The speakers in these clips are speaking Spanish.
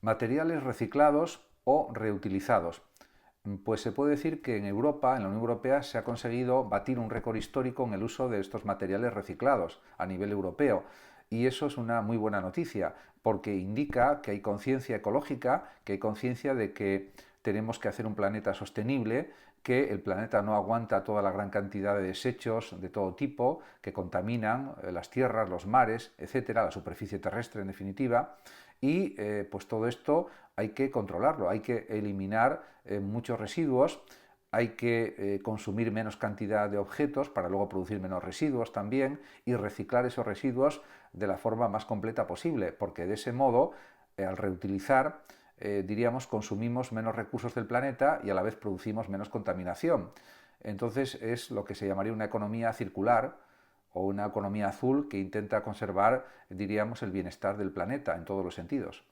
Materiales reciclados o reutilizados. Pues se puede decir que en Europa, en la Unión Europea, se ha conseguido batir un récord histórico en el uso de estos materiales reciclados a nivel europeo. Y eso es una muy buena noticia, porque indica que hay conciencia ecológica, que hay conciencia de que tenemos que hacer un planeta sostenible, que el planeta no aguanta toda la gran cantidad de desechos de todo tipo que contaminan las tierras, los mares, etcétera, la superficie terrestre en definitiva. Y pues todo esto hay que controlarlo, hay que eliminar muchos residuos, hay que consumir menos cantidad de objetos para luego producir menos residuos también y reciclar esos residuos de la forma más completa posible, porque de ese modo, al reutilizar, diríamos, consumimos menos recursos del planeta y a la vez producimos menos contaminación. Entonces es lo que se llamaría una economía circular o una economía azul que intenta conservar, diríamos, el bienestar del planeta en todos los sentidos.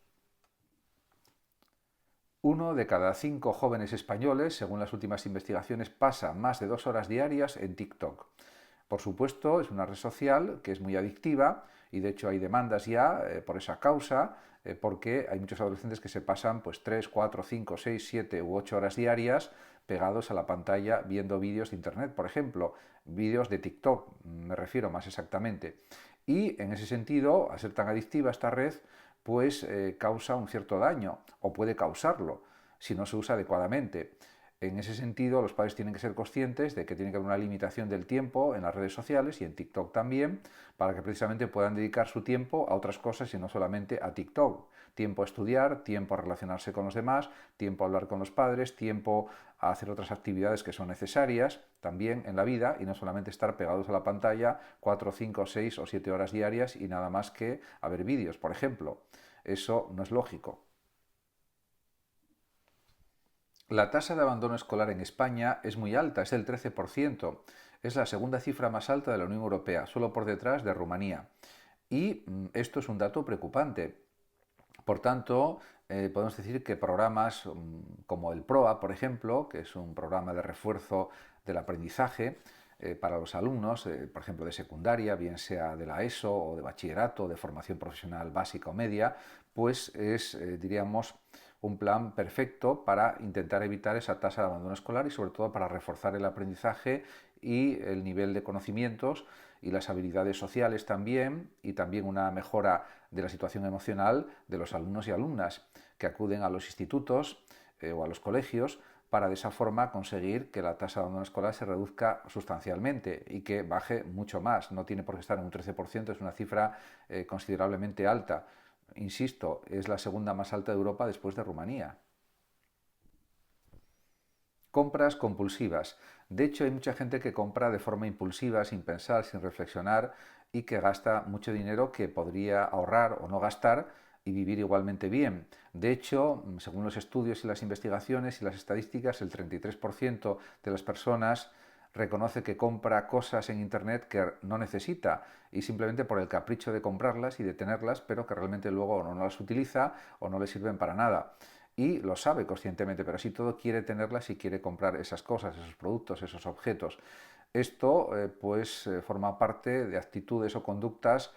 1 de cada 5 jóvenes españoles, según las últimas investigaciones, pasa más de 2 horas diarias en TikTok. Por supuesto, es una red social que es muy adictiva y de hecho hay demandas ya por esa causa, porque hay muchos adolescentes que se pasan pues 3, 4, 5, 6, 7 u 8 horas diarias pegados a la pantalla viendo vídeos de internet, por ejemplo, vídeos de TikTok, me refiero más exactamente. Y en ese sentido, al ser tan adictiva esta red, pues causa un cierto daño o puede causarlo si no se usa adecuadamente. En ese sentido, los padres tienen que ser conscientes de que tiene que haber una limitación del tiempo en las redes sociales y en TikTok también, para que precisamente puedan dedicar su tiempo a otras cosas y no solamente a TikTok. Tiempo a estudiar, tiempo a relacionarse con los demás, tiempo a hablar con los padres, tiempo a hacer otras actividades que son necesarias también en la vida y no solamente estar pegados a la pantalla 4, 5, 6 o 7 horas diarias y nada más que a ver vídeos, por ejemplo. Eso no es lógico. La tasa de abandono escolar en España es muy alta, es del 13%. Es la segunda cifra más alta de la Unión Europea, solo por detrás de Rumanía. Y esto es un dato preocupante. Por tanto, podemos decir que programas como el PROA, por ejemplo, que es un programa de refuerzo del aprendizaje para los alumnos, por ejemplo, de secundaria, bien sea de la ESO o de bachillerato, de formación profesional básica o media, pues es, diríamos, un plan perfecto para intentar evitar esa tasa de abandono escolar y sobre todo para reforzar el aprendizaje y el nivel de conocimientos y las habilidades sociales también, y también una mejora de la situación emocional de los alumnos y alumnas que acuden a los institutos o a los colegios para de esa forma conseguir que la tasa de abandono escolar se reduzca sustancialmente y que baje mucho más. No tiene por qué estar en un 13%, es una cifra considerablemente alta. Insisto, es la segunda más alta de Europa después de Rumanía. Compras compulsivas. De hecho, hay mucha gente que compra de forma impulsiva, sin pensar, sin reflexionar y que gasta mucho dinero que podría ahorrar o no gastar y vivir igualmente bien. De hecho, según los estudios y las investigaciones y las estadísticas, el 33% de las personas reconoce que compra cosas en Internet que no necesita y simplemente por el capricho de comprarlas y de tenerlas, pero que realmente luego no las utiliza o no le sirven para nada. Y lo sabe conscientemente, pero así todo quiere tenerlas y quiere comprar esas cosas, esos productos, esos objetos. Esto forma parte de actitudes o conductas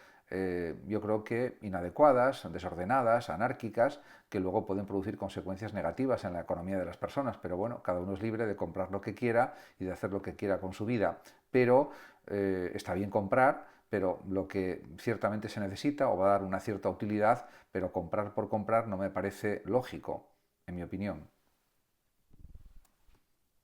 yo creo que inadecuadas, desordenadas, anárquicas, que luego pueden producir consecuencias negativas en la economía de las personas. Pero bueno, cada uno es libre de comprar lo que quiera y de hacer lo que quiera con su vida. Pero está bien comprar, pero lo que ciertamente se necesita o va a dar una cierta utilidad, pero comprar por comprar no me parece lógico, en mi opinión.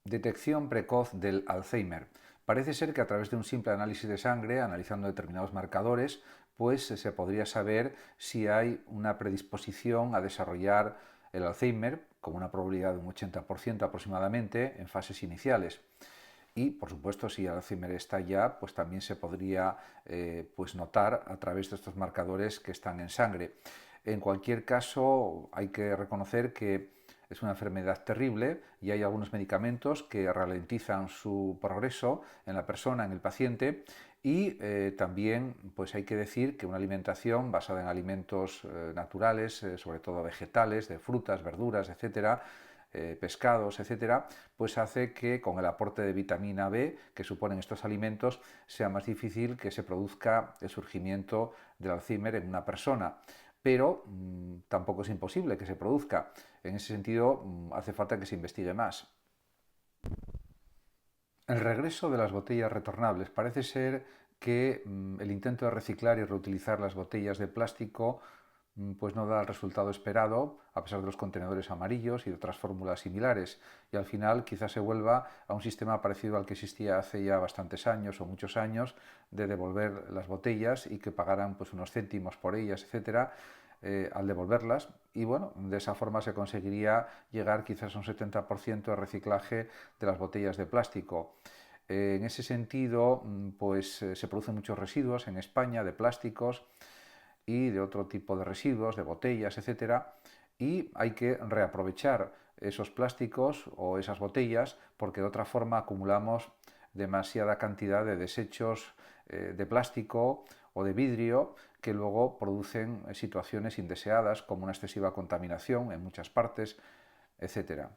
Detección precoz del Alzheimer. Parece ser que a través de un simple análisis de sangre, analizando determinados marcadores, pues se podría saber si hay una predisposición a desarrollar el Alzheimer, con una probabilidad de un 80% aproximadamente, en fases iniciales. Y, por supuesto, si el Alzheimer está ya, pues también se podría pues notar a través de estos marcadores que están en sangre. En cualquier caso, hay que reconocer que es una enfermedad terrible y hay algunos medicamentos que ralentizan su progreso en la persona, en el paciente, y también pues hay que decir que una alimentación basada en alimentos naturales, sobre todo vegetales, de frutas, verduras, etcétera, pescados, etcétera, pues hace que con el aporte de vitamina B que suponen estos alimentos sea más difícil que se produzca el surgimiento del Alzheimer en una persona. Pero tampoco es imposible que se produzca. En ese sentido, hace falta que se investigue más. El regreso de las botellas retornables. Parece ser que el intento de reciclar y reutilizar las botellas de plástico pues no da el resultado esperado, a pesar de los contenedores amarillos y de otras fórmulas similares, y al final quizás se vuelva a un sistema parecido al que existía hace ya bastantes años o muchos años, de devolver las botellas y que pagaran pues unos céntimos por ellas, etcétera, al devolverlas, y bueno, de esa forma se conseguiría llegar quizás a un 70% de reciclaje de las botellas de plástico. En ese sentido, pues se producen muchos residuos en España de plásticos y de otro tipo de residuos, de botellas, etcétera, y hay que reaprovechar esos plásticos o esas botellas porque de otra forma acumulamos demasiada cantidad de desechos de plástico o de vidrio que luego producen situaciones indeseadas como una excesiva contaminación en muchas partes, etcétera.